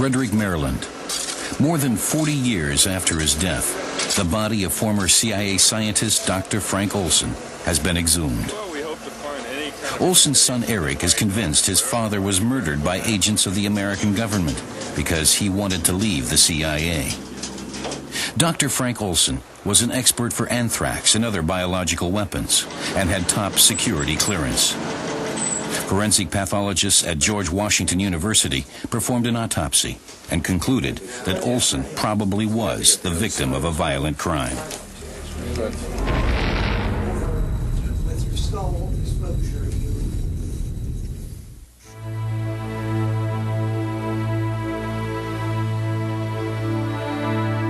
Frederick, Maryland. More than 40 years after his death, the body of former CIA scientist Dr. Frank Olson has been exhumed. Olson's son Eric is convinced his father was murdered by agents of the American government because he wanted to leave the CIA. Dr. Frank Olson was an expert for anthrax and other biological weapons and had top security clearance. Forensic pathologists at George Washington University performed an autopsy and concluded that Olson probably was the victim of a violent crime.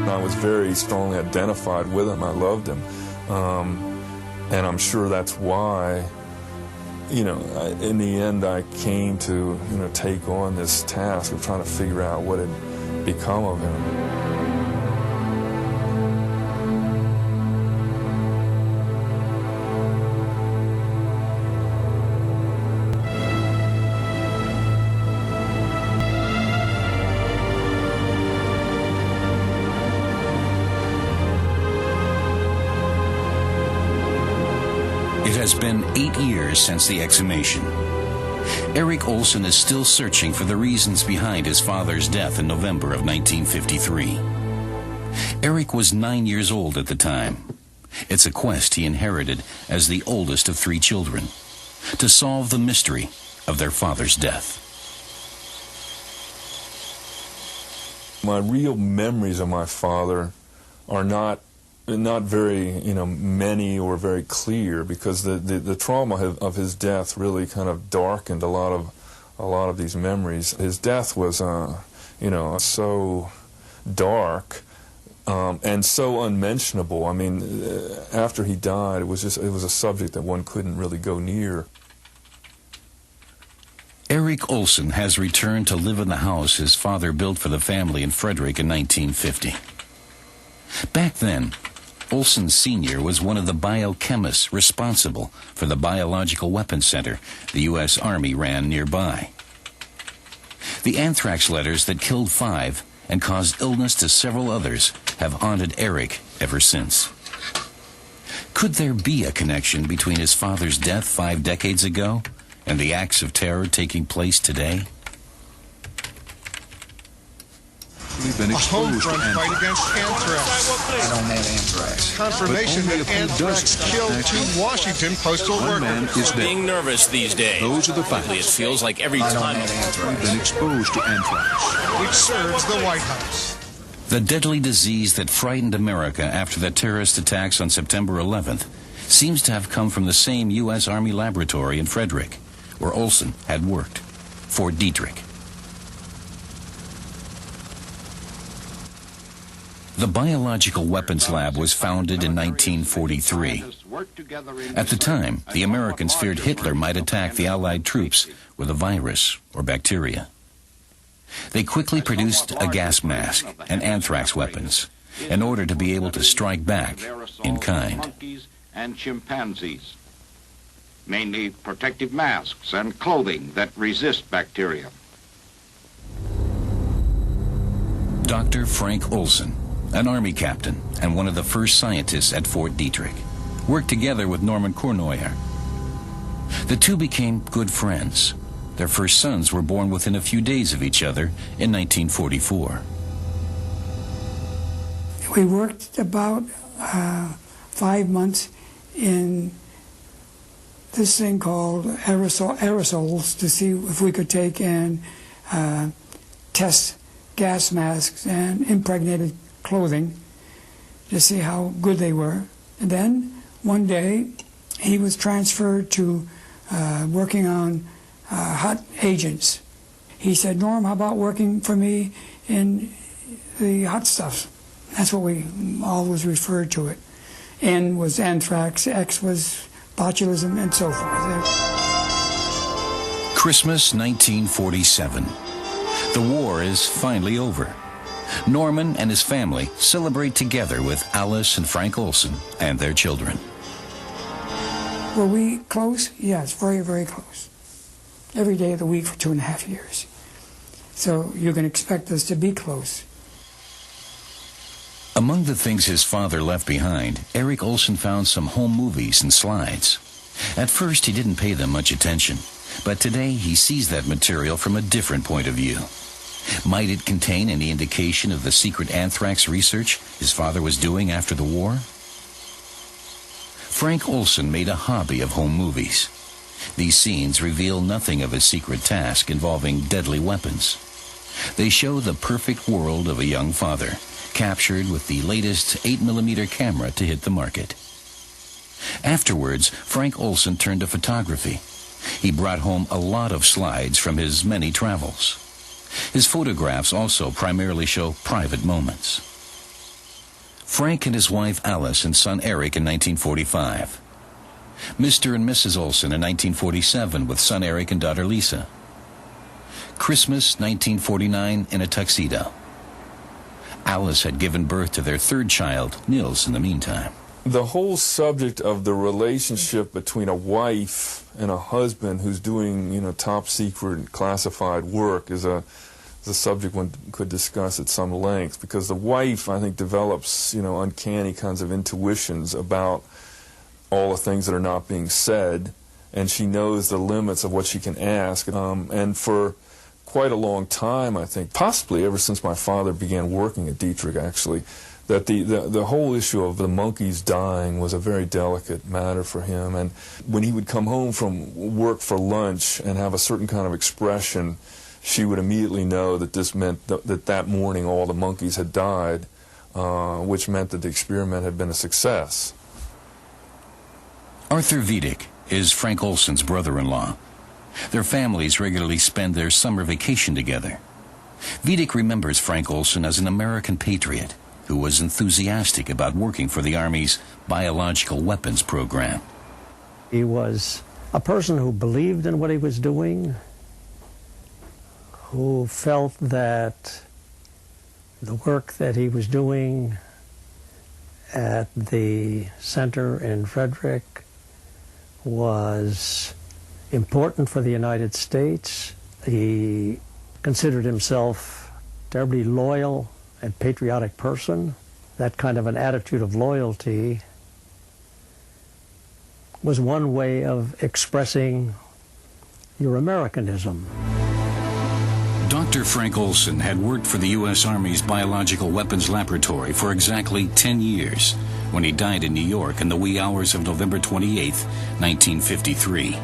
I was very strongly identified with him. I loved him. And I'm sure that's why, in the end I came to, take on this task of trying to figure out what had become of him. It has been 8 years since the exhumation. Eric Olson is still searching for the reasons behind his father's death in November of 1953. Eric was 9 years old at the time. It's a quest he inherited as the oldest of 3 children, to solve the mystery of their father's death. My real memories of my father are not very, many or very clear, because the trauma of his death really kind of darkened a lot of these memories. His death was, so dark and so unmentionable. I mean, after he died, it was a subject that one couldn't really go near. Eric Olson has returned to live in the house his father built for the family in Frederick in 1950. Back then, Olson Sr. was one of the biochemists responsible for the Biological Weapons Center the U.S. Army ran nearby. The anthrax letters that killed 5 and caused illness to several others have haunted Eric ever since. Could there be a connection between his father's death 5 decades ago and the acts of terror taking place today? We've been exposed to anthrax. Fight against anthrax. I don't have anthrax. Confirmation that anthrax killed 2 Washington postal workers. One man is dead. Being nervous these days. Those are the facts. It feels like every time we've been exposed to anthrax, which serves the White House. The deadly disease that frightened America after the terrorist attacks on September 11th seems to have come from the same U.S. Army laboratory in Frederick, where Olson had worked, Fort Detrick. The Biological Weapons Lab was founded in 1943. At the time, the Americans feared Hitler might attack the Allied troops with a virus or bacteria. They quickly produced a gas mask and anthrax weapons in order to be able to strike back in kind. Monkeys and chimpanzees, mainly protective masks and clothing that resist bacteria. Dr. Frank Olson, an Army captain and one of the first scientists at Fort Detrick, worked together with Norman Cournoyer. The two became good friends. Their first sons were born within a few days of each other in 1944. We worked about 5 months in this thing called aerosols to see if we could take and test gas masks and impregnated clothing to see how good they were. And then one day he was transferred to working on hot agents. He said, "Norm, how about working for me in the hot stuff?" That's what we always referred to it. N was anthrax, X was botulism, and so forth. Christmas 1947. The war is finally over. Norman and his family celebrate together with Alice and Frank Olson and their children. Were we close? Yes, very, very close. Every day of the week for 2.5 years. so you can expect us to be close. Among the things his father left behind, Eric Olson found some home movies and slides. At first, he didn't pay them much attention, but today he sees that material from a different point of view. Might it contain any indication of the secret anthrax research his father was doing after the war? Frank Olson made a hobby of home movies. These scenes reveal nothing of his secret task involving deadly weapons. They show the perfect world of a young father, captured with the latest 8mm camera to hit the market. Afterwards, Frank Olson turned to photography. He brought home a lot of slides from his many travels. His photographs also primarily show private moments. Frank and his wife Alice and son Eric in 1945. Mr. and Mrs. Olson in 1947 with son Eric and daughter Lisa. Christmas 1949 in a tuxedo. Alice had given birth to their third child, Nils, in the meantime. The whole subject of the relationship between a wife and a husband who's doing, top secret classified work is a subject one could discuss at some length, because the wife, I think, develops, uncanny kinds of intuitions about all the things that are not being said, and she knows the limits of what she can ask. And for quite a long time, I think, possibly ever since my father began working at Detrick, actually, that the whole issue of the monkeys dying was a very delicate matter for him. And when he would come home from work for lunch and have a certain kind of expression, she would immediately know that this meant that morning all the monkeys had died, which meant that the experiment had been a success. Arthur Vidic is Frank Olson's brother-in-law. Their families regularly spend their summer vacation together. Vidic remembers Frank Olson as an American patriot who was enthusiastic about working for the Army's biological weapons program. He was a person who believed in what he was doing, who felt that the work that he was doing at the center in Frederick was important for the United States. He considered himself a terribly loyal and patriotic person. That kind of an attitude of loyalty was one way of expressing your Americanism. Dr. Frank Olson had worked for the U.S. Army's Biological Weapons Laboratory for exactly 10 years when he died in New York in the wee hours of November 28, 1953.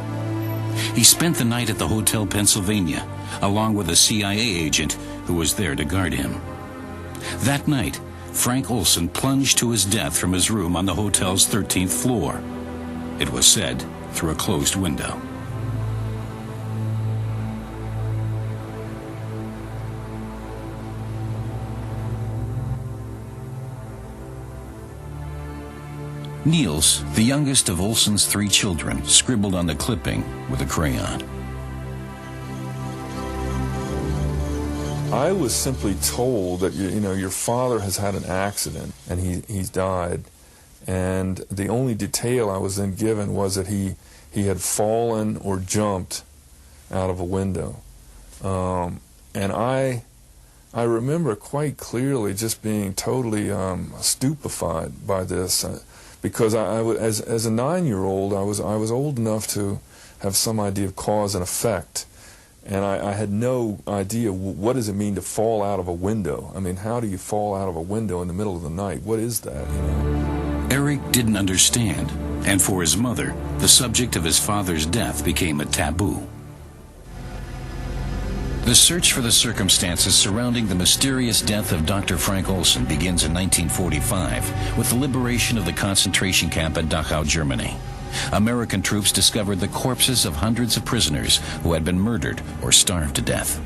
He spent the night at the Hotel Pennsylvania, along with a CIA agent who was there to guard him. That night, Frank Olson plunged to his death from his room on the hotel's 13th floor. It was said through a closed window. Niels, the youngest of Olson's 3 children, scribbled on the clipping with a crayon. I was simply told that, your father has had an accident and he's died. And the only detail I was then given was that he had fallen or jumped out of a window. And I remember quite clearly just being totally stupefied by this. Because as a 9-year-old, I was old enough to have some idea of cause and effect, and I had no idea what does it mean to fall out of a window. I mean, how do you fall out of a window in the middle of the night? What is that? Eric didn't understand, and for his mother, the subject of his father's death became a taboo. The search for the circumstances surrounding the mysterious death of Dr. Frank Olson begins in 1945 with the liberation of the concentration camp at Dachau, Germany. American troops discovered the corpses of hundreds of prisoners who had been murdered or starved to death.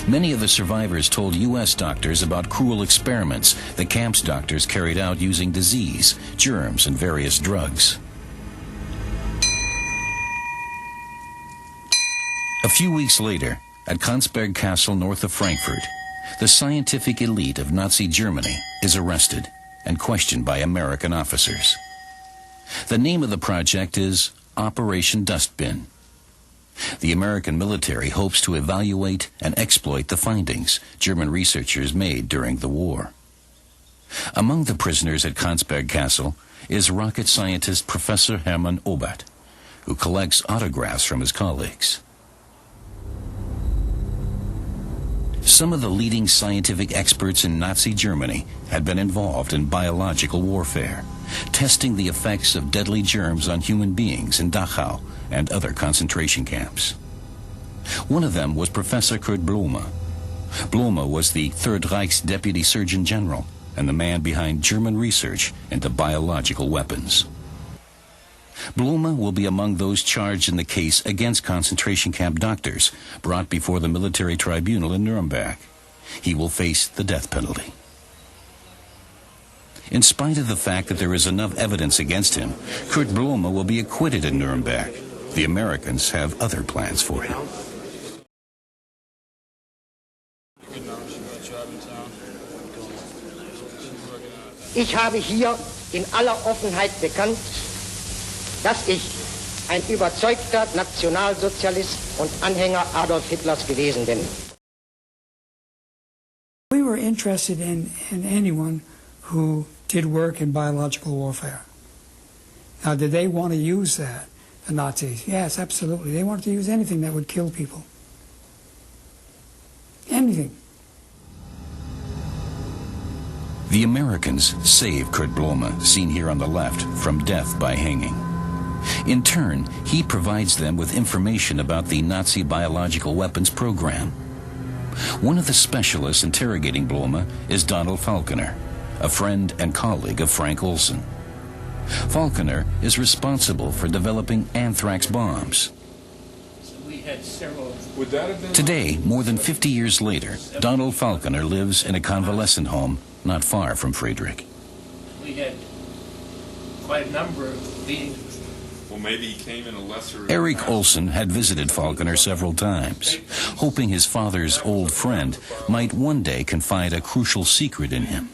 Many of the survivors told U.S. doctors about cruel experiments the camp's doctors carried out using disease, germs, and various drugs. A few weeks later, at Konsberg Castle north of Frankfurt, the scientific elite of Nazi Germany is arrested and questioned by American officers. The name of the project is Operation Dustbin. The American military hopes to evaluate and exploit the findings German researchers made during the war. Among the prisoners at Konsberg Castle is rocket scientist Professor Hermann Oberth, who collects autographs from his colleagues. Some of the leading scientific experts in Nazi Germany had been involved in biological warfare, testing the effects of deadly germs on human beings in Dachau and other concentration camps. One of them was Professor Kurt Blume. Blume was the Third Reich's Deputy Surgeon General and the man behind German research into biological weapons. Blume will be among those charged in the case against concentration camp doctors brought before the military tribunal in Nuremberg. He will face the death penalty. In spite of the fact that there is enough evidence against him, Kurt Blume will be acquitted in Nuremberg. The Americans have other plans for him. Ich habe hier in aller Offenheit bekannt, dass ich ein überzeugter Nationalsozialist und Anhänger Adolf Hitlers gewesen bin. We were interested in anyone who did work in biological warfare. Now, did they want to use that, the Nazis? Yes, absolutely. They wanted to use anything that would kill people. Anything. The Americans save Kurt Blume, seen here on the left, from death by hanging. In turn, he provides them with information about the Nazi biological weapons program. One of the specialists interrogating Blume is Donald Falconer, a friend and colleague of Frank Olson. Falconer is responsible for developing anthrax bombs. Today, more than 50 years later, Donald Falconer lives in a convalescent home not far from Frederick. We had quite a number of meetings. Well, maybe he came in a lesser... Eric Olson had visited Falconer several times, hoping his father's old friend might one day confide a crucial secret in him.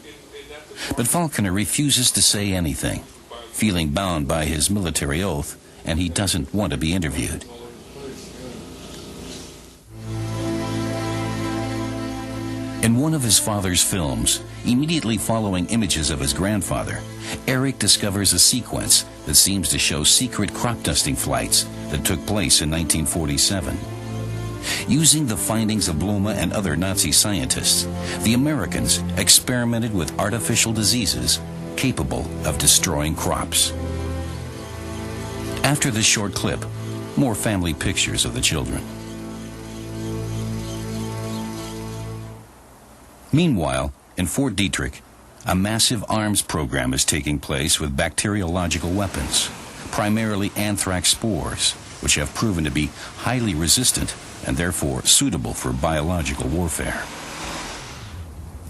But Falconer refuses to say anything, feeling bound by his military oath, and he doesn't want to be interviewed. In one of his father's films, immediately following images of his grandfather, Eric discovers a sequence that seems to show secret crop dusting flights that took place in 1947. Using the findings of Blume and other Nazi scientists, the Americans experimented with artificial diseases capable of destroying crops. After this short clip, more family pictures of the children. Meanwhile, in Fort Detrick, a massive arms program is taking place with bacteriological weapons, primarily anthrax spores, which have proven to be highly resistant and therefore suitable for biological warfare.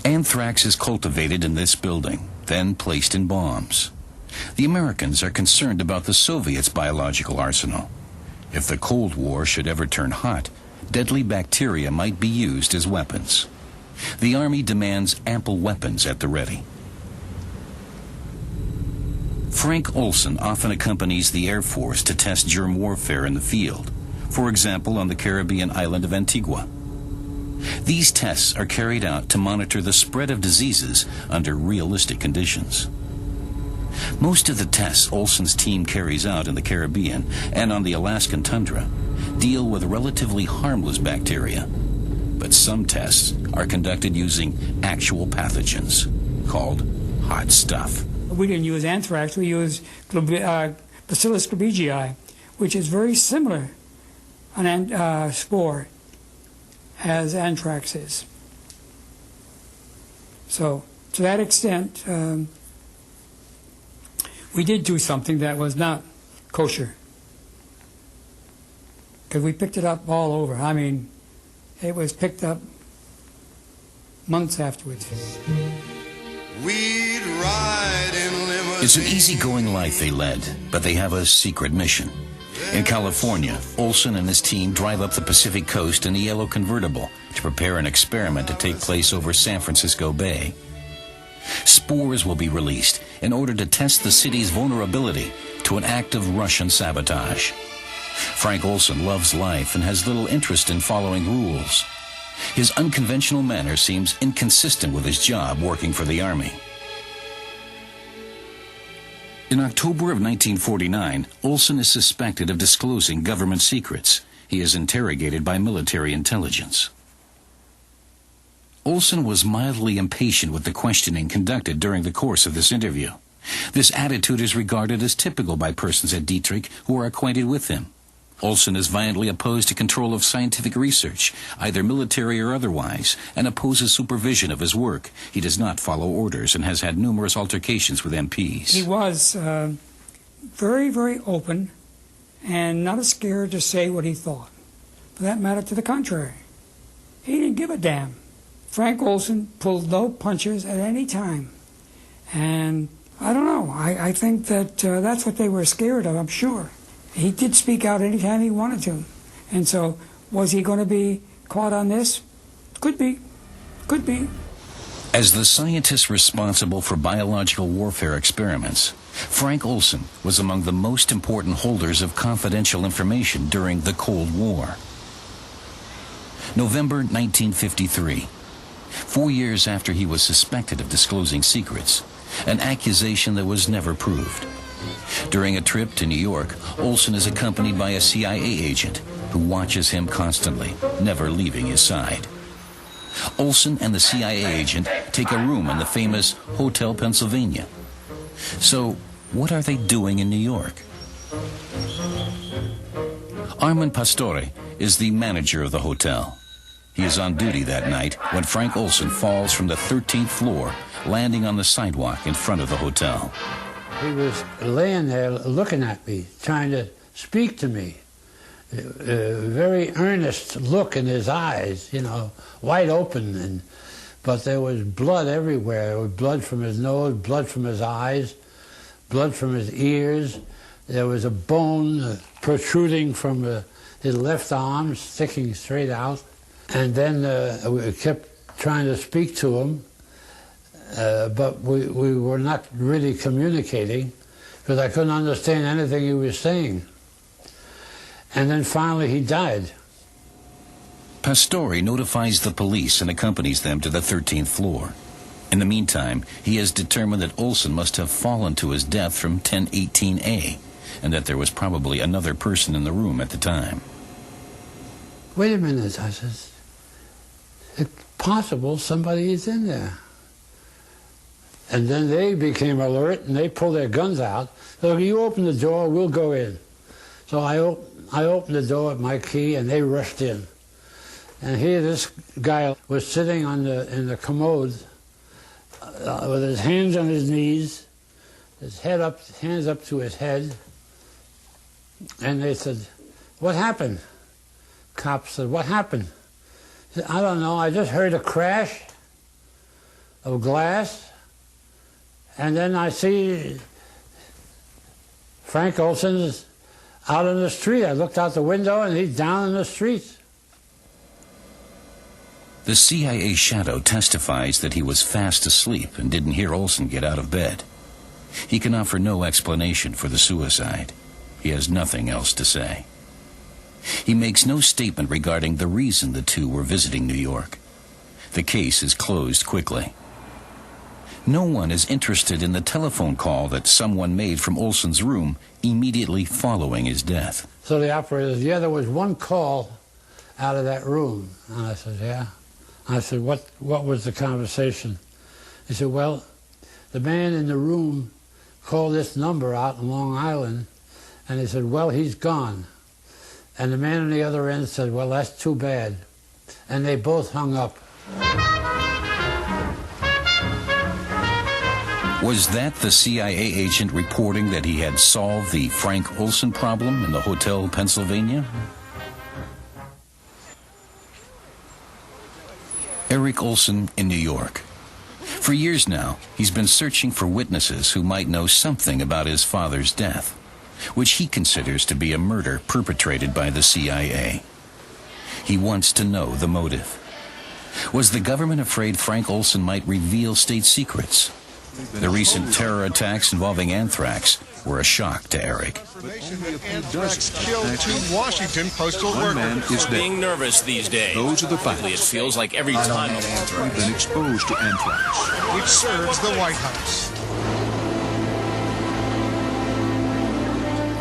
Anthrax is cultivated in this building, then placed in bombs. The Americans are concerned about the Soviets' biological arsenal. If the Cold War should ever turn hot, deadly bacteria might be used as weapons. The Army demands ample weapons at the ready. Frank Olson often accompanies the Air Force to test germ warfare in the field, for example on the Caribbean island of Antigua. These tests are carried out to monitor the spread of diseases under realistic conditions. Most of the tests Olson's team carries out in the Caribbean and on the Alaskan tundra deal with relatively harmless bacteria, but some tests are conducted using actual pathogens called hot stuff. We didn't use anthrax, we used Bacillus glabigii, which is very similar an spore as anthrax is. So, to that extent, we did do something that was not kosher, because we picked it up all over. I mean, it was picked up months afterwards. We'd ride in limousines. It's an easygoing life they led, but they have a secret mission. In California, Olson and his team drive up the Pacific coast in a yellow convertible to prepare an experiment to take place over San Francisco Bay. Spores will be released in order to test the city's vulnerability to an act of Russian sabotage. Frank Olson loves life and has little interest in following rules. His unconventional manner seems inconsistent with his job working for the Army. In October of 1949, Olson is suspected of disclosing government secrets. He is interrogated by military intelligence. Olson was mildly impatient with the questioning conducted during the course of this interview. This attitude is regarded as typical by persons at Detrick who are acquainted with him. Olson is violently opposed to control of scientific research, either military or otherwise, and opposes supervision of his work. He does not follow orders and has had numerous altercations with MPs. He was very, very open and not scared to say what he thought. For that matter, to the contrary. He didn't give a damn. Frank Olson pulled no punches at any time. And I don't know, I think that that's what they were scared of, I'm sure. He did speak out anytime he wanted to. And so, was he going to be caught on this? Could be. Could be. As the scientist responsible for biological warfare experiments, Frank Olson was among the most important holders of confidential information during the Cold War. November 1953. 4 years after he was suspected of disclosing secrets, an accusation that was never proved. During a trip to New York, Olson is accompanied by a CIA agent who watches him constantly, never leaving his side. Olson and the CIA agent take a room in the famous Hotel Pennsylvania. So, what are they doing in New York? Armand Pastore is the manager of the hotel. He is on duty that night when Frank Olson falls from the 13th floor, landing on the sidewalk in front of the hotel. He was laying there looking at me, trying to speak to me. A very earnest look in his eyes, you know, wide open. But there was blood everywhere. There was blood from his nose, blood from his eyes, blood from his ears. There was a bone protruding from his left arm, sticking straight out. And then we kept trying to speak to him. But we were not really communicating because I couldn't understand anything he was saying. And then finally he died. Pastore notifies the police and accompanies them to the 13th floor. In the meantime, he has determined that Olson must have fallen to his death from 1018A and that there was probably another person in the room at the time. Wait a minute, I said. It's possible somebody is in there. And then they became alert, and they pulled their guns out. So you open the door, we'll go in. So I opened the door with my key, and they rushed in. And here this guy was sitting in the commode with his hands on his knees, his head up, hands up to his head. And they said, "What happened?" Cops said, "What happened?" He said, "I don't know, I just heard a crash of glass. And then I see Frank Olson's out in the street. I looked out the window and he's down in the street." The CIA shadow testifies that he was fast asleep and didn't hear Olson get out of bed. He can offer no explanation for the suicide. He has nothing else to say. He makes no statement regarding the reason the two were visiting New York. The case is closed quickly. No one is interested in the telephone call that someone made from Olson's room immediately following his death. So the operator said, "Yeah, there was one call out of that room." And I said, "Yeah." I said, what was the conversation?" He said, "Well, the man in the room called this number out in Long Island, and he said, well, he's gone." And the man on the other end said, "Well, that's too bad." And they both hung up. Was that the CIA agent reporting that he had solved the Frank Olson problem in the Hotel Pennsylvania? Eric Olson in New York. For years now, he's been searching for witnesses who might know something about his father's death, which he considers to be a murder perpetrated by the CIA. He wants to know the motive. Was the government afraid Frank Olson might reveal state secrets? The recent terror attacks involving Anthrax were a shock to Eric. Information that Anthrax killed 2 Washington postal One man workers. is dead. Being nervous these days. Those are the facts. It feels like every time. We've been exposed to anthrax. Which serves the White House.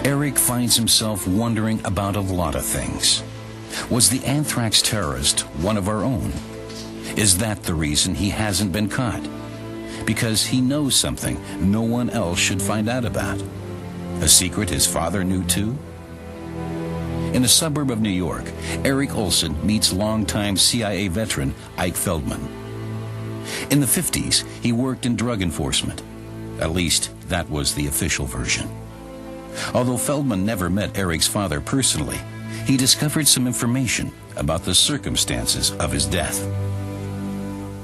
Eric finds himself wondering about a lot of things. Was the anthrax terrorist one of our own? Is that the reason he hasn't been caught? Because he knows something no one else should find out about. A secret his father knew too? In a suburb of New York, Eric Olson meets longtime CIA veteran Ike Feldman. In the 50s, he worked in drug enforcement. At least, that was the official version. Although Feldman never met Eric's father personally, he discovered some information about the circumstances of his death.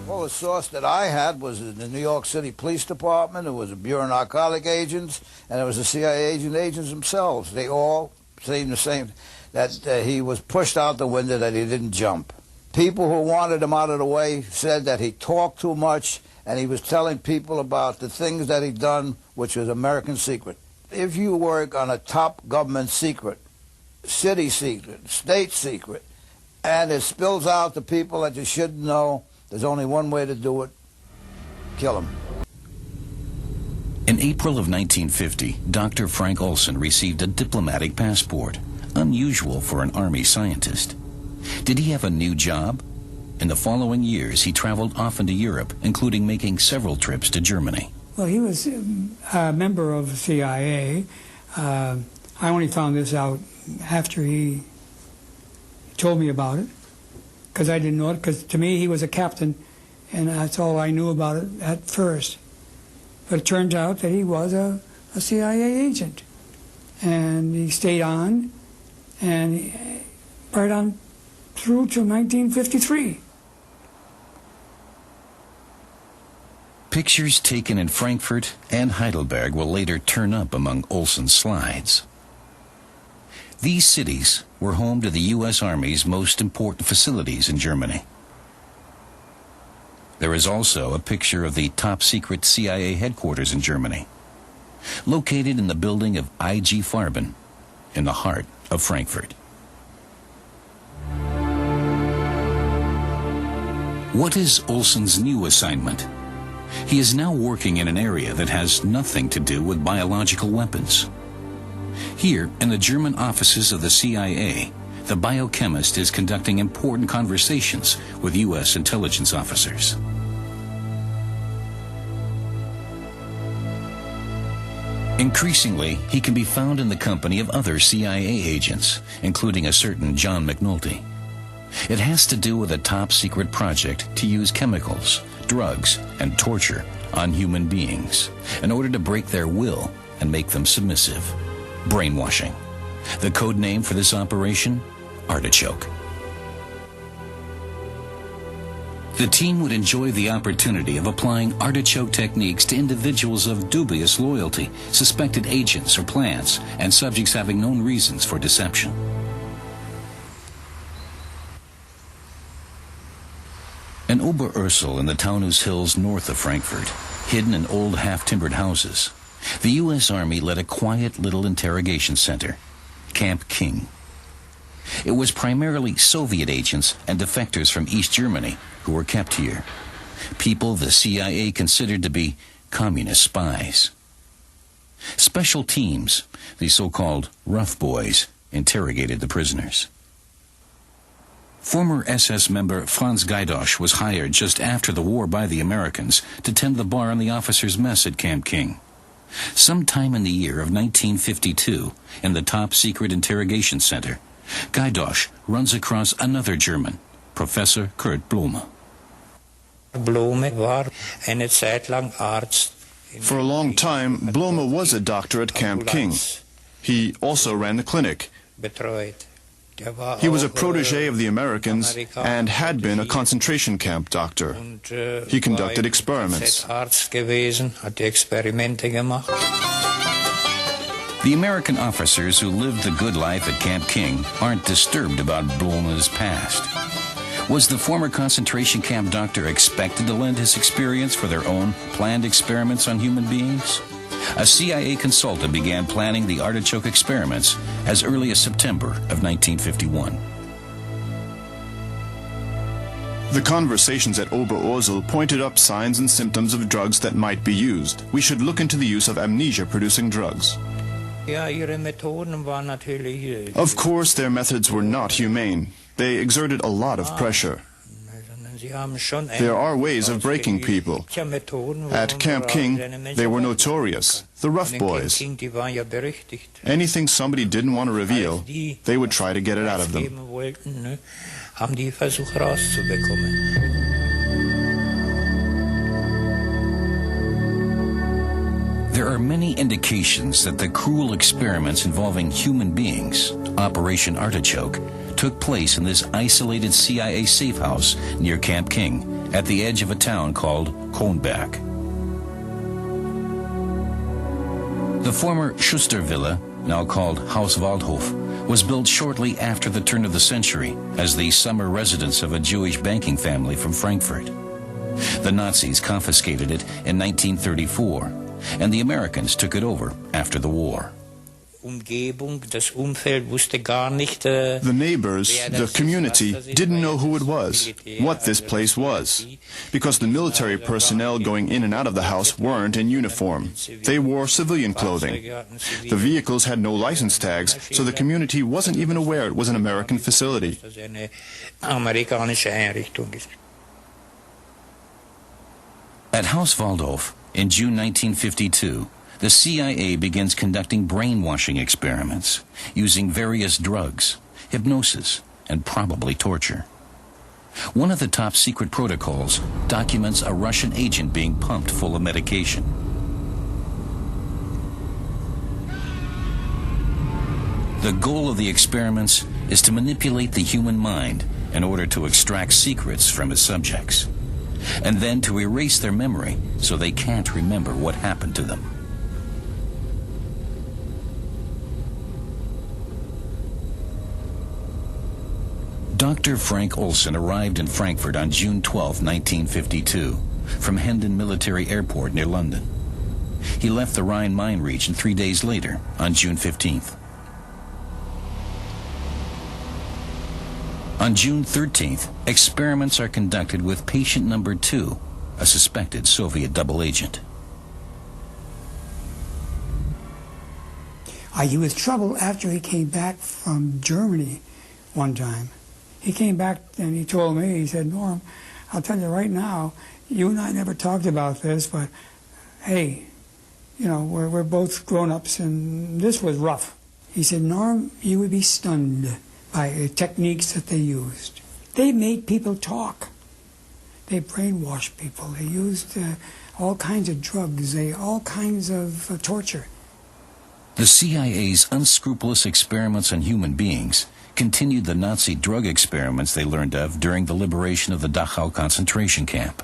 Well, the source that I had was in the New York City Police Department. It was the Bureau of Narcotic Agents, and it was the CIA agents themselves. They all saying the same, that he was pushed out the window, that he didn't jump. People who wanted him out of the way said that he talked too much, and he was telling people about the things that he'd done, which was American secret. If you work on a top government secret, city secret, state secret, and it spills out to people that you shouldn't know, there's only one way to do it: kill him. In April of 1950, Dr. Frank Olson received a diplomatic passport, unusual for an Army scientist. Did he have a new job? In the following years, he traveled often to Europe, including making several trips to Germany. Well, he was a member of the CIA. I only found this out after he told me about it, because I didn't know it, because to me he was a captain, and that's all I knew about it at first. But it turns out that he was a CIA agent, and he stayed on, and right on through to 1953. Pictures taken in Frankfurt and Heidelberg will later turn up among Olson's slides. These cities were home to the U.S. Army's most important facilities in Germany. There is also a picture of the top-secret CIA headquarters in Germany, located in the building of I.G. Farben, in the heart of Frankfurt. What is Olson's new assignment? He is now working in an area that has nothing to do with biological weapons. Here, in the German offices of the CIA, the biochemist is conducting important conversations with U.S. intelligence officers. Increasingly, he can be found in the company of other CIA agents, including a certain John McNulty. It has to do with a top-secret project to use chemicals, drugs, and torture on human beings in order to break their will and make them submissive. Brainwashing. The code name for this operation? Artichoke. The team would enjoy the opportunity of applying artichoke techniques to individuals of dubious loyalty, suspected agents or plants, and subjects having known reasons for deception. In Oberursel in the Taunus Hills north of Frankfurt, hidden in old half-timbered houses, the U.S. Army led a quiet little interrogation center, Camp King. It was primarily Soviet agents and defectors from East Germany who were kept here, people the CIA considered to be communist spies. Special teams, the so-called rough boys, interrogated the prisoners. Former SS member Franz Gaidosch was hired just after the war by the Americans to tend the bar in the officers' mess at Camp King. Sometime in the year of 1952, in the top-secret interrogation center, Gaidosch runs across another German, Professor Kurt Blume. For a long time, Blume was a doctor at Camp King. He also ran the clinic. He was a protege of the Americans and had been a concentration camp doctor. He conducted experiments. The American officers who lived the good life at Camp King aren't disturbed about Blume's past. Was the former concentration camp doctor expected to lend his experience for their own planned experiments on human beings? A CIA consultant began planning the artichoke experiments as early as September of 1951. The conversations at Oberursel pointed up signs and symptoms of drugs that might be used. We should look into the use of amnesia-producing drugs. Of course, their methods were not humane. They exerted a lot of pressure. There are ways of breaking people. At Camp King, they were notorious, the rough boys. Anything somebody didn't want to reveal, they would try to get it out of them. There are many indications that the cruel experiments involving human beings, Operation Artichoke, took place in this isolated CIA safe house near Camp King at the edge of a town called Kronberg. The former Schustervilla, now called Haus Waldhof, was built shortly after the turn of the century as the summer residence of a Jewish banking family from Frankfurt. The Nazis confiscated it in 1934, and the Americans took it over after the war. The neighbors, the community, didn't know who it was, what this place was, because the military personnel going in and out of the house weren't in uniform. They wore civilian clothing. The vehicles had no license tags, so the community wasn't even aware it was an American facility. At Haus Waldhof, in June 1952, the CIA begins conducting brainwashing experiments using various drugs, hypnosis, and probably torture. One of the top secret protocols documents a Russian agent being pumped full of medication. The goal of the experiments is to manipulate the human mind in order to extract secrets from its subjects, and then to erase their memory so they can't remember what happened to them. Dr. Frank Olson arrived in Frankfurt on June 12, 1952, from Hendon Military Airport near London. He left the Rhine mine region 3 days later, on June 15th. On June 13th, experiments are conducted with patient number 2, a suspected Soviet double agent. He was trouble after he came back from Germany one time. He came back and he told me, he said, "Norm, I'll tell you right now, you and I never talked about this, but hey, you know, we're both grown-ups and this was rough." He said, "Norm, you would be stunned by the techniques that they used. They made people talk. They brainwashed people. They used all kinds of drugs, all kinds of torture." The CIA's unscrupulous experiments on human beings continued the Nazi drug experiments they learned of during the liberation of the Dachau concentration camp.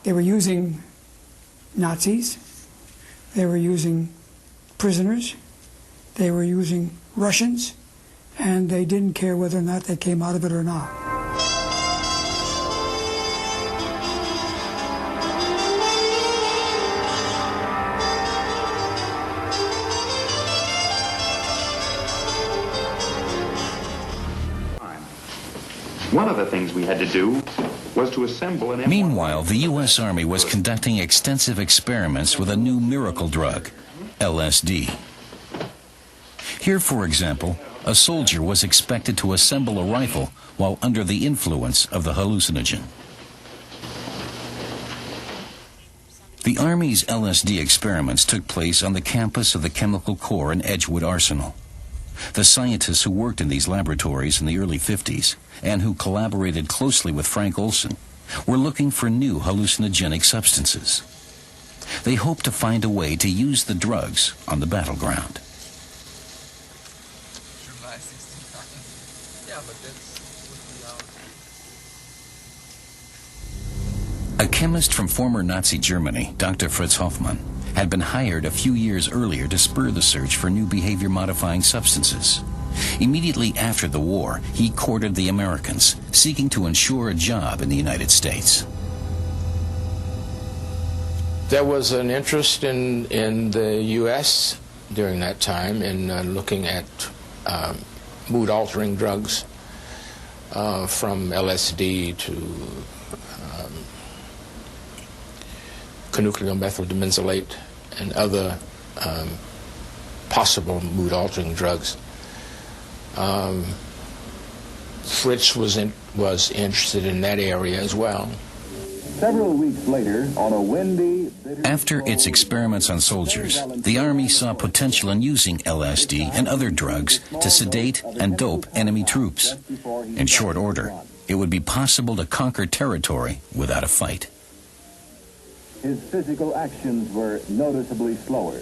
They were using Nazis, they were using prisoners, they were using Russians, and they didn't care whether or not they came out of it or not. One of the things we had to do was to assemble an... Meanwhile, the U.S. Army was conducting extensive experiments with a new miracle drug, LSD. Here, for example, a soldier was expected to assemble a rifle while under the influence of the hallucinogen. The Army's LSD experiments took place on the campus of the Chemical Corps in Edgewood Arsenal. The scientists who worked in these laboratories in the early 50s and who collaborated closely with Frank Olson were looking for new hallucinogenic substances. They hoped to find a way to use the drugs on the battleground. A chemist from former Nazi Germany, Dr. Fritz Hoffmann, had been hired a few years earlier to spur the search for new behavior-modifying substances. Immediately after the war, he courted the Americans, seeking to ensure a job in the United States. There was an interest in the U.S. during that time in looking at mood-altering drugs, from LSD to conucleomethyldimensolate and other possible mood-altering drugs. Fritz was interested in that area as well. Several weeks later, on a windy... After its experiments on soldiers, the Army saw potential in using LSD and other drugs to sedate and dope enemy troops. In short order, it would be possible to conquer territory without a fight. His physical actions were noticeably slower.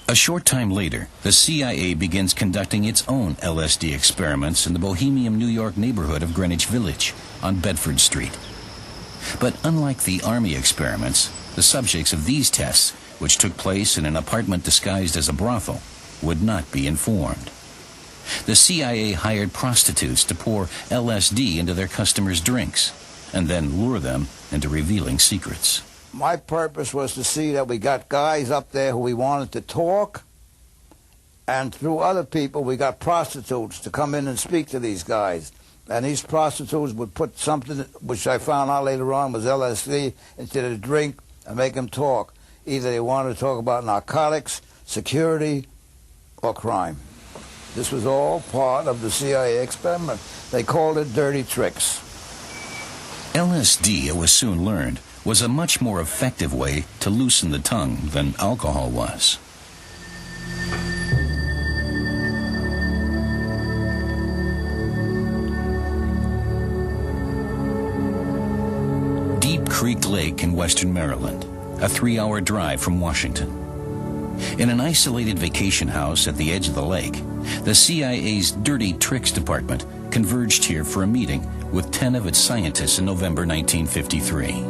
A short time later, the CIA begins conducting its own LSD experiments in the bohemian New York neighborhood of Greenwich Village on Bedford Street. But unlike the Army experiments, the subjects of these tests, which took place in an apartment disguised as a brothel, would not be informed. The CIA hired prostitutes to pour LSD into their customers' drinks and then lure them into revealing secrets. My purpose was to see that we got guys up there who we wanted to talk, and through other people we got prostitutes to come in and speak to these guys. And these prostitutes would put something, which I found out later on was LSD, into the drink and make them talk. Either they wanted to talk about narcotics, security, or crime. This was all part of the CIA experiment. They called it dirty tricks. LSD, it was soon learned, was a much more effective way to loosen the tongue than alcohol was. Deep Creek Lake in western Maryland, a 3-hour drive from Washington. In an isolated vacation house at the edge of the lake, the CIA's Dirty Tricks Department converged here for a meeting with 10 of its scientists in November 1953.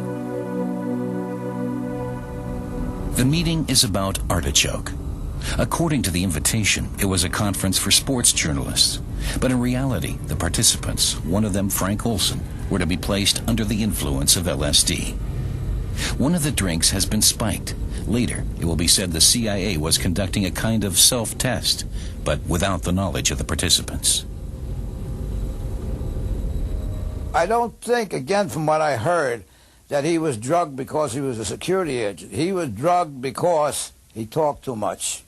The meeting is about artichoke. According to the invitation, it was a conference for sports journalists. But in reality, the participants, one of them Frank Olson, were to be placed under the influence of LSD. One of the drinks has been spiked. Later, it will be said the CIA was conducting a kind of self-test, but without the knowledge of the participants. I don't think, again from what I heard, that he was drugged because he was a security agent. He was drugged because he talked too much.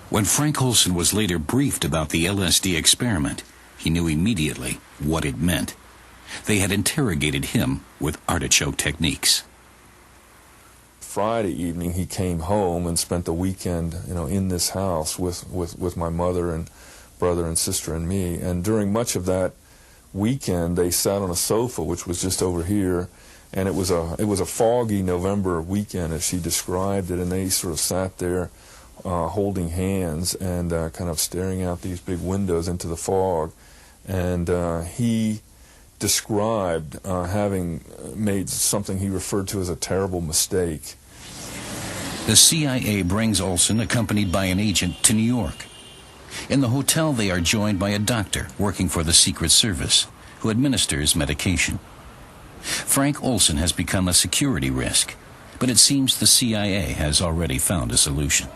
When Frank Olson was later briefed about the LSD experiment, he knew immediately what it meant. They had interrogated him with artichoke techniques. Friday evening, he came home and spent the weekend, in this house with my mother and brother and sister and me. And during much of that weekend, they sat on a sofa, which was just over here, and it was a foggy November weekend, as she described it, and they sort of sat there holding hands and kind of staring out these big windows into the fog. And he described having made something he referred to as a terrible mistake. The CIA brings Olson, accompanied by an agent, to New York. In the hotel, they are joined by a doctor working for the Secret Service, who administers medication. Frank Olson has become a security risk, but it seems the CIA has already found a solution.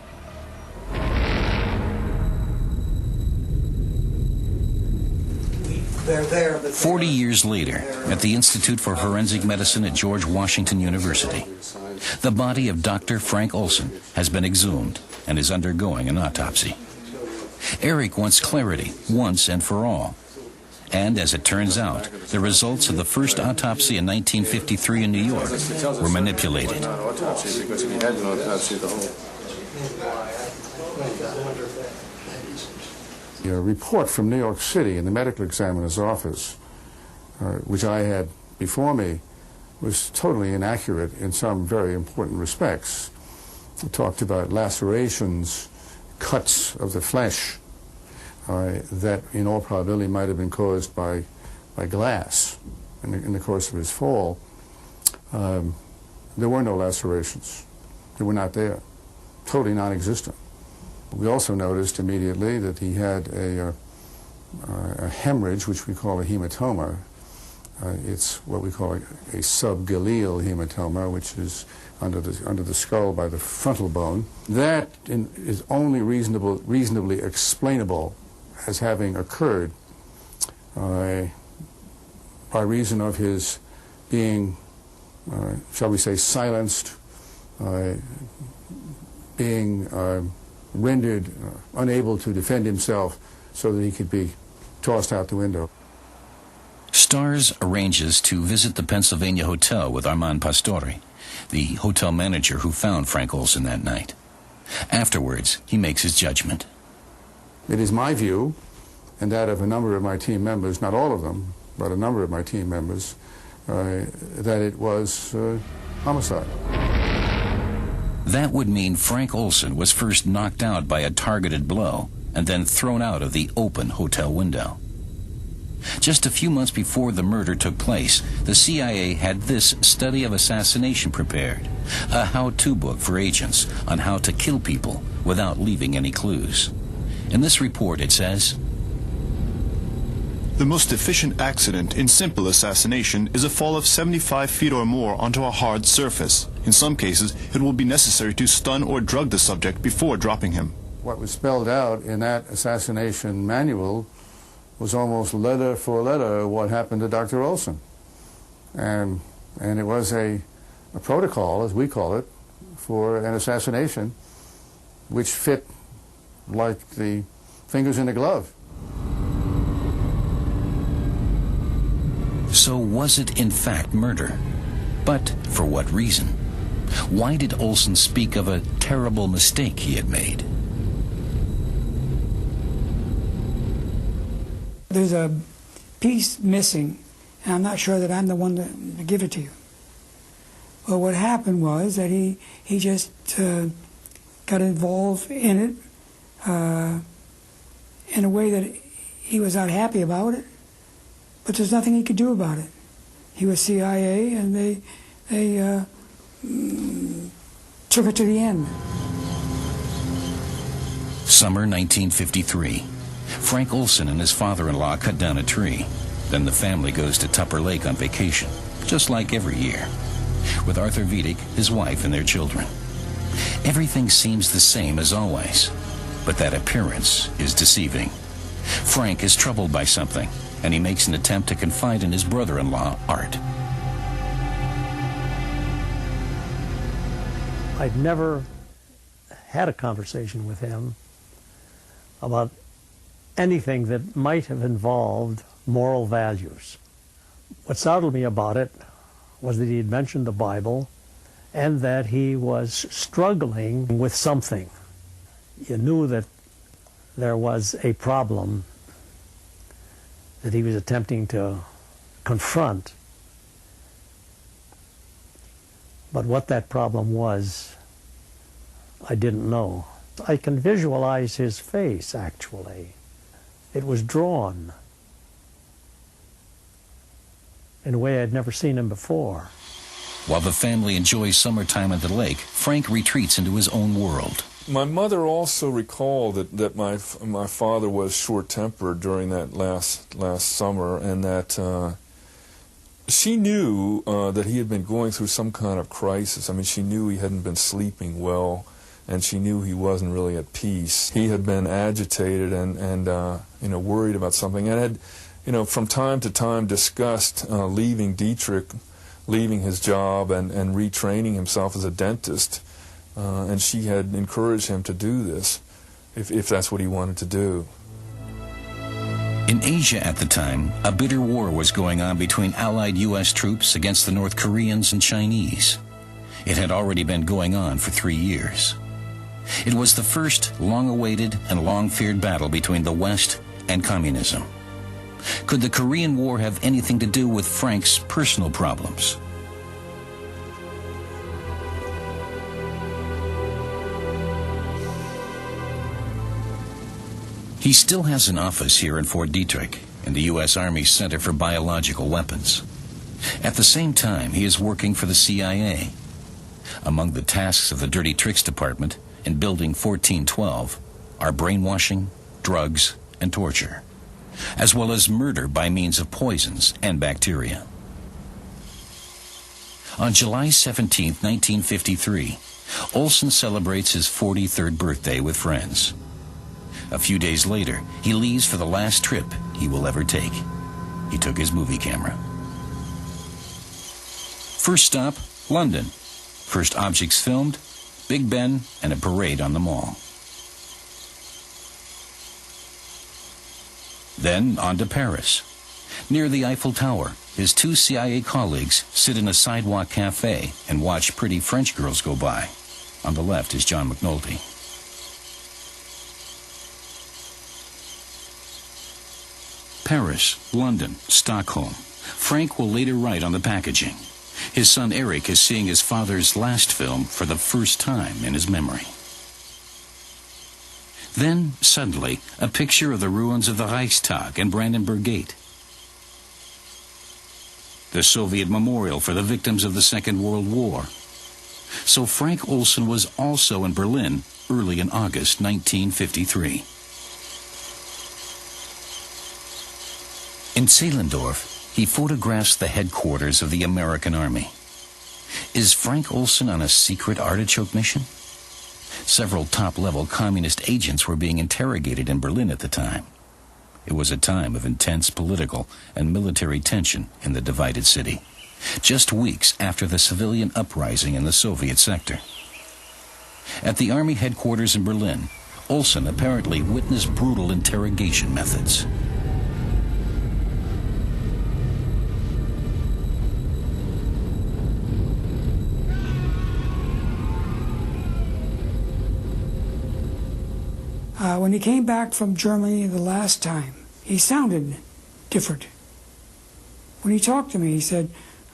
They're there, but 40 years later, at the Institute for Forensic Medicine at George Washington University, the body of Dr. Frank Olson has been exhumed and is undergoing an autopsy. Eric wants clarity once and for all. And as it turns out, the results of the first autopsy in 1953 in New York were manipulated. A report from New York City in the medical examiner's office, which I had before me, was totally inaccurate in some very important respects. It talked about lacerations, cuts of the flesh that in all probability might have been caused by glass in the course of his fall. There were no lacerations. They were not there. Totally non-existent. We also noticed immediately that he had a hemorrhage, which we call a hematoma. It's what we call a subgaleal hematoma, which is under the skull by the frontal bone. That is only reasonably explainable as having occurred by reason of his being, shall we say, silenced, being rendered unable to defend himself so that he could be tossed out the window. Stars arranges to visit the Pennsylvania Hotel with Armand Pastore, the hotel manager who found Frank Olson that night. Afterwards, he makes his judgment. It is my view, and that of a number of my team members, not all of them, but a number of my team members, that it was homicide. That would mean Frank Olson was first knocked out by a targeted blow and then thrown out of the open hotel window. Just a few months before the murder took place, the CIA had this study of assassination prepared, a how-to book for agents on how to kill people without leaving any clues. In this report it says, "The most efficient accident in simple assassination is a fall of 75 feet or more onto a hard surface. In some cases, it will be necessary to stun or drug the subject before dropping him." What was spelled out in that assassination manual was almost letter for letter what happened to Dr. Olson. And it was a protocol, as we call it, for an assassination which fit like the fingers in a glove. So was it in fact murder? But for what reason? Why did Olson speak of a terrible mistake he had made? There's a piece missing, and I'm not sure that I'm the one to give it to you. But what happened was that he just got involved in it in a way that he was not happy about it, but there's nothing he could do about it. He was CIA, and they took it to the end. Summer 1953. Frank Olson and his father-in-law cut down a tree. Then the family goes to Tupper Lake on vacation, just like every year, with Arthur Vidic, his wife, and their children. Everything seems the same as always, but that appearance is deceiving. Frank is troubled by something, and he makes an attempt to confide in his brother-in-law, Art. I'd never had a conversation with him about anything that might have involved moral values. What startled me about it was that he had mentioned the Bible and that he was struggling with something. You knew that there was a problem that he was attempting to confront. But what that problem was, I didn't know. I can visualize his face, actually. It was drawn in a way I'd never seen him before. While the family enjoys summertime at the lake, Frank retreats into his own world. My mother also recalled that my father was short-tempered during that last summer, and that she knew that he had been going through some kind of crisis. I mean, she knew he hadn't been sleeping well, and she knew he wasn't really at peace. He had been agitated and worried about something, and had, from time to time discussed leaving Detrick, leaving his job and retraining himself as a dentist. And she had encouraged him to do this, if that's what he wanted to do. In Asia at the time, a bitter war was going on between Allied U.S. troops against the North Koreans and Chinese. It had already been going on for 3 years. It was the first long-awaited and long-feared battle between the West and communism. Could the Korean War have anything to do with Frank's personal problems? He still has an office here in Fort Detrick, in the U.S. Army Center for Biological Weapons. At the same time, he is working for the CIA. Among the tasks of the Dirty Tricks Department in Building 1412 are brainwashing, drugs, and torture, as well as murder by means of poisons and bacteria. On July 17, 1953, Olson celebrates his 43rd birthday with friends. A few days later, he leaves for the last trip he will ever take. He took his movie camera. First stop, London. First objects filmed, Big Ben and a parade on the Mall. Then on to Paris. Near the Eiffel Tower, his two CIA colleagues sit in a sidewalk cafe and watch pretty French girls go by. On the left is John McNulty. Paris, London, Stockholm. Frank will later write on the packaging. His son Eric is seeing his father's last film for the first time in his memory. Then, suddenly, a picture of the ruins of the Reichstag and Brandenburg Gate. The Soviet memorial for the victims of the Second World War. So Frank Olson was also in Berlin early in August 1953. In Zehlendorf, he photographs the headquarters of the American Army. Is Frank Olson on a secret artichoke mission? Several top-level communist agents were being interrogated in Berlin at the time. It was a time of intense political and military tension in the divided city, just weeks after the civilian uprising in the Soviet sector. At the Army headquarters in Berlin, Olson apparently witnessed brutal interrogation methods. When he came back from Germany the last time, he sounded different. When he talked to me, he said,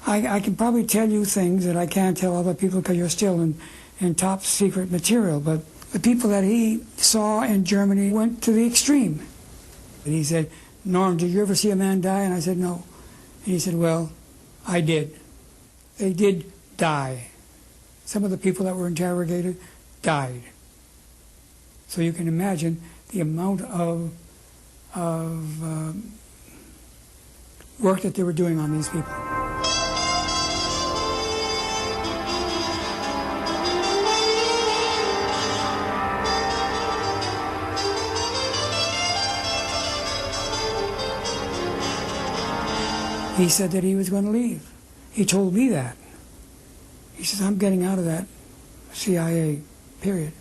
I can probably tell you things that I can't tell other people because you're still in top secret material, but the people that he saw in Germany went to the extreme. And he said, Norm, did you ever see a man die? And I said, no. And he said, well, I did. They did die. Some of the people that were interrogated died. So you can imagine the amount of work that they were doing on these people. He said that he was going to leave. He told me that. He says, I'm getting out of that CIA, period.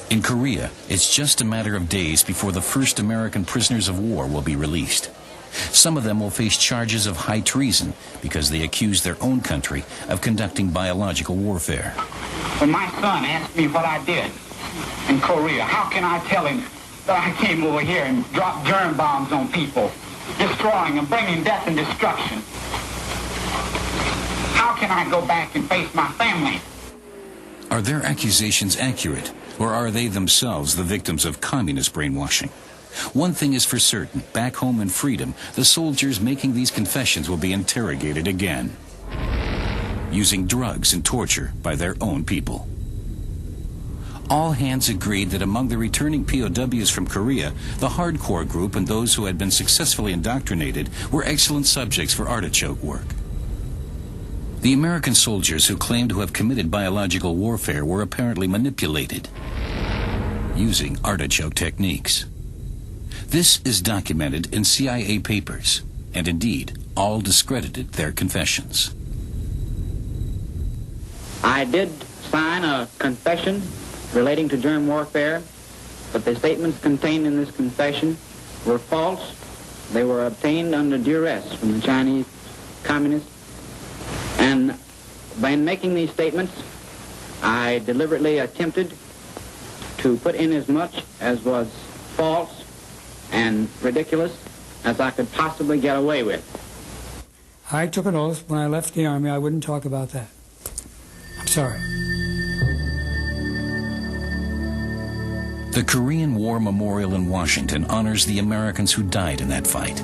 In Korea, it's just a matter of days before the first American prisoners of war will be released. Some of them will face charges of high treason because they accuse their own country of conducting biological warfare. When my son asked me what I did in Korea, how can I tell him that I came over here and dropped germ bombs on people, destroying and bringing death and destruction? How can I go back and face my family? Are their accusations accurate, or are they themselves the victims of communist brainwashing? One thing is for certain, back home in freedom, the soldiers making these confessions will be interrogated again, using drugs and torture by their own people. All hands agreed that among the returning POWs from Korea, the hardcore group and those who had been successfully indoctrinated were excellent subjects for artichoke work. The American soldiers who claimed to have committed biological warfare were apparently manipulated using artichoke techniques. This is documented in CIA papers, and indeed, all discredited their confessions. I did sign a confession relating to germ warfare, but the statements contained in this confession were false. They were obtained under duress from the Chinese communists. And by making these statements, I deliberately attempted to put in as much as was false and ridiculous as I could possibly get away with. I took an oath when I left the Army I wouldn't talk about that. I'm sorry. The Korean War Memorial in Washington honors the Americans who died in that fight.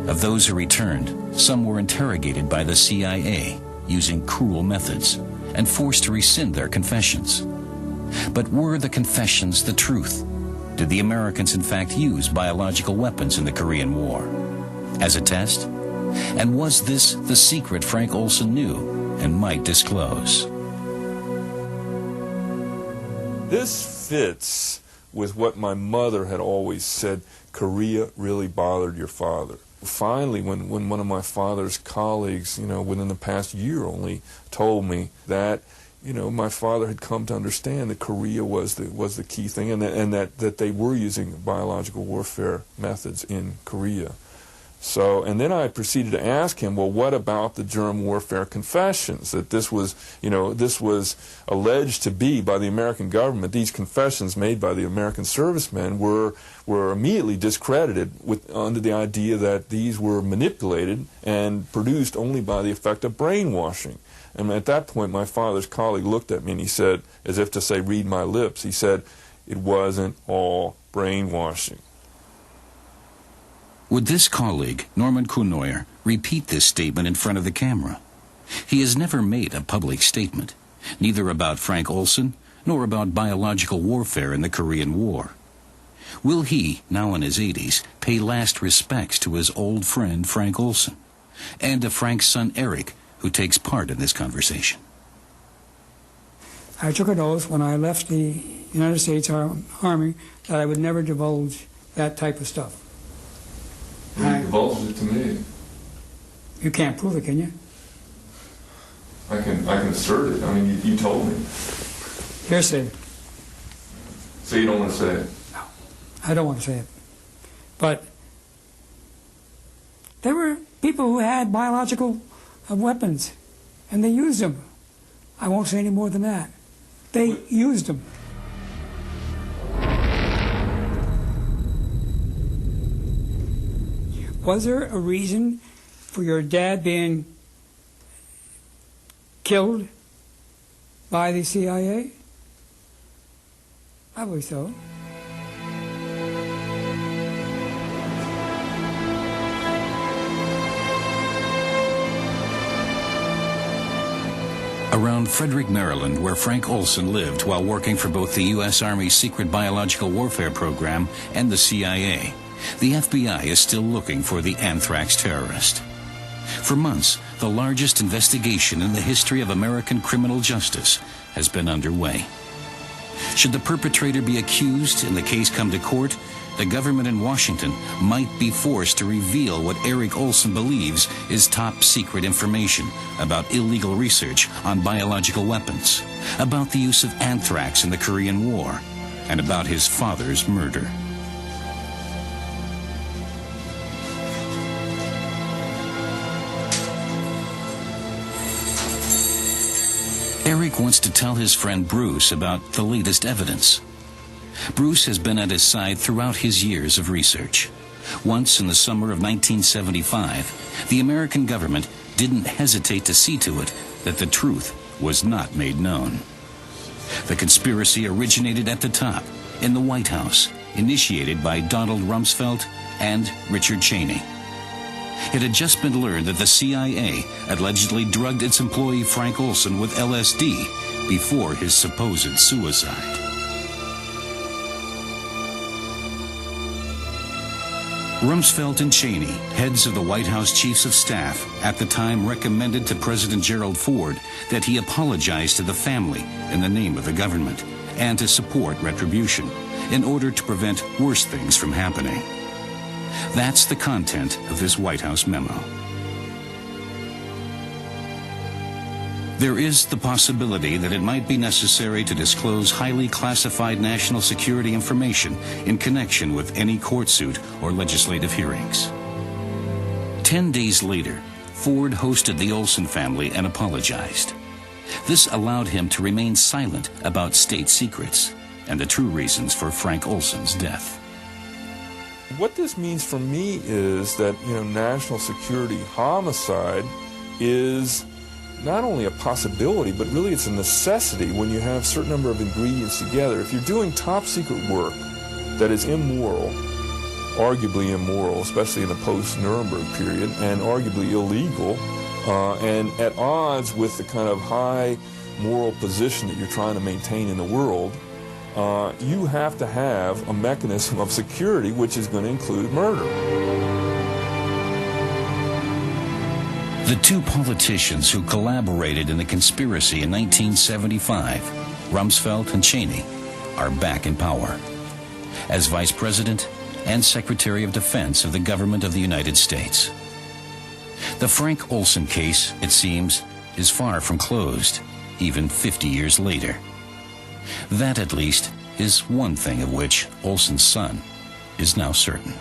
Of those who returned, some were interrogated by the CIA using cruel methods and forced to rescind their confessions. But were the confessions the truth? Did the Americans in fact use biological weapons in the Korean War? As a test? And was this the secret Frank Olson knew and might disclose? This fits with what my mother had always said: Korea really bothered your father. Finally, when one of my father's colleagues, within the past year only, told me that, my father had come to understand that Korea was the key thing, and that they were using biological warfare methods in Korea. So, and then I proceeded to ask him, well, what about the germ warfare confessions? That this was alleged to be by the American government. These confessions made by the American servicemen were immediately discredited under the idea that these were manipulated and produced only by the effect of brainwashing. And at that point, my father's colleague looked at me and he said, as if to say, read my lips, he said, it wasn't all brainwashing. Would this colleague, Norman Kuhnoyer, repeat this statement in front of the camera? He has never made a public statement, neither about Frank Olson nor about biological warfare in the Korean War. Will he, now in his 80s, pay last respects to his old friend Frank Olson, and to Frank's son Eric, who takes part in this conversation? I took an oath when I left the United States Army that I would never divulge that type of stuff. You divulged it to me. You can't prove it, can you? I can assert it. I mean, you told me. Hearsay. So you don't want to say it? No, I don't want to say it. But there were people who had biological weapons, and they used them. I won't say any more than that. They used them. Was there a reason for your dad being killed by the CIA? I believe so. Around Frederick, Maryland, where Frank Olson lived while working for both the U.S. Army's secret biological warfare program and the CIA, the FBI is still looking for the Anthrax terrorist. For months, the largest investigation in the history of American criminal justice has been underway. Should the perpetrator be accused and the case come to court, the government in Washington might be forced to reveal what Eric Olson believes is top-secret information about illegal research on biological weapons, about the use of anthrax in the Korean War, and about his father's murder. Eric wants to tell his friend Bruce about the latest evidence. Bruce has been at his side throughout his years of research. Once in the summer of 1975, the American government didn't hesitate to see to it that the truth was not made known. The conspiracy originated at the top, in the White House, initiated by Donald Rumsfeld and Richard Cheney. It had just been learned that the CIA allegedly drugged its employee Frank Olson with LSD before his supposed suicide. Rumsfeld and Cheney, heads of the White House Chiefs of Staff, at the time recommended to President Gerald Ford that he apologize to the family in the name of the government and to support retribution in order to prevent worse things from happening. That's the content of this White House memo. There is the possibility that it might be necessary to disclose highly classified national security information in connection with any court suit or legislative hearings. 10 days later, Ford hosted the Olson family and apologized. This allowed him to remain silent about state secrets and the true reasons for Frank Olson's death. What this means for me is that, national security homicide is not only a possibility, but really it's a necessity when you have a certain number of ingredients together. If you're doing top secret work that is immoral, arguably immoral, especially in the post-Nuremberg period, and arguably illegal, and at odds with the kind of high moral position that you're trying to maintain in the world, you have to have a mechanism of security which is going to include murder. The two politicians who collaborated in the conspiracy in 1975, Rumsfeld and Cheney, are back in power as Vice President and Secretary of Defense of the government of the United States. The Frank Olson case, it seems, is far from closed, even 50 years later. That, at least, is one thing of which Olson's son is now certain.